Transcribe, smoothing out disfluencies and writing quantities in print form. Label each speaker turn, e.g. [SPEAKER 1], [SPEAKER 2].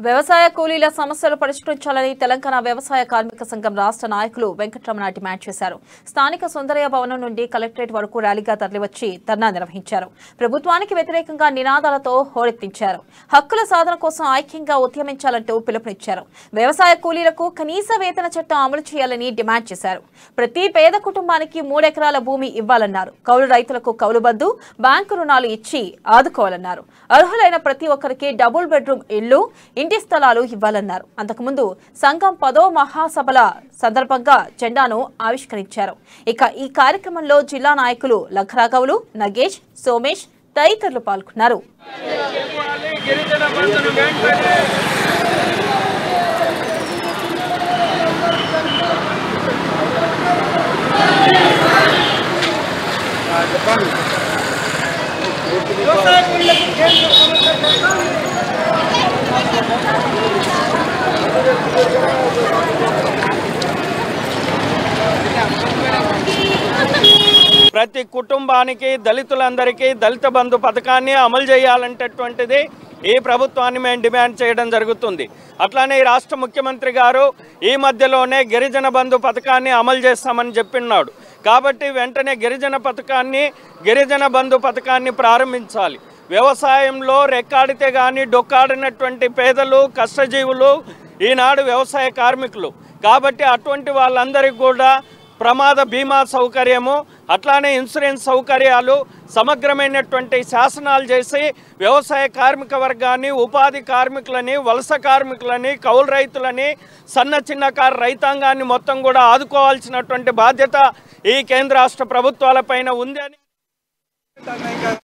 [SPEAKER 1] వ్యవసాయ కూలీల సమస్యలు పరిష్కరించాలని తెలంగాణ వ్యవసాయ కార్మిక సంఘం రాష్ట్ర నాయకులు వెంకటరమణ డిమాండ్ చేశారు. స్థానిక సుందరయ్య భవనం నుండి కలెక్టరేట్ వరకు ర్యాలీగా తరలివచ్చి ధర్నా నిర్వహించారు. ప్రభుత్వానికి వ్యతిరేకంగా నినాదాలతో హోరెత్తించారు. హక్కుల సాధన కోసం ఐక్యంగా ఉద్యమించాలంటూ పిలుపునిచ్చారు. వ్యవసాయ కూలీలకు కనీస వేతన చట్టం అమలు చేయాలని డిమాండ్ చేశారు. ప్రతి పేద కుటుంబానికి 3 ఎకరాల భూమి ఇవ్వాలన్నారు. కౌలు రైతులకు కౌలు బంధు, బ్యాంకు రుణాలు ఇచ్చి ఆదుకోవాలన్నారు. అర్హులైన ప్రతి ఒక్కరికి డబుల్ బెడ్రూమ్ ఇళ్లు, ఇంటి స్థలాలు ఇవ్వాలన్నారు. అంతకుముందు సంఘం 10వ మహాసభల సందర్భంగా జెండాను ఆవిష్కరించారు. ఇక ఈ కార్యక్రమంలో జిల్లా నాయకులు లఖరాగౌలు, నగేష్, సోమేష్ తదితరులు పాల్గొన్నారు.
[SPEAKER 2] ప్రతి కుటుంబానికి దళితులందరికీ దళిత బంధు పథకాన్ని అమలు చేయాలంటటువంటిది ఈ ప్రభుత్వాన్ని మేము డిమాండ్ చేయడం జరుగుతుంది. అట్లానే రాష్ట్ర ముఖ్యమంత్రి గారు ఈ మధ్యలోనే గిరిజన బంధు పథకాన్ని అమలు చేస్తామని చెప్పినాడు. కాబట్టి వెంటనే గిరిజన బంధు పథకాన్ని ప్రారంభించాలి. వ్యవసాయంలో రెక్కాడితే కానీ డొక్కాడినటువంటి పేదలు, కష్టజీవులు ఈనాడు వ్యవసాయ కార్మికులు. కాబట్టి అటువంటి వాళ్ళందరికీ కూడా ప్రమాద బీమా సౌకర్యము, అట్లానే ఇన్సూరెన్స్ సౌకర్యాలు, సమగ్రమైనటువంటి శాసనాలు చేసి వ్యవసాయ కార్మిక వర్గాన్ని, ఉపాధి కార్మికులని, వలస కార్మికులని, కౌలు రైతులని, చిన్నకారు రైతాంగాన్ని మొత్తం కూడా ఆదుకోవాల్సినటువంటి బాధ్యత ఈ కేంద్ర రాష్ట్ర ప్రభుత్వాలపైన ఉంది అని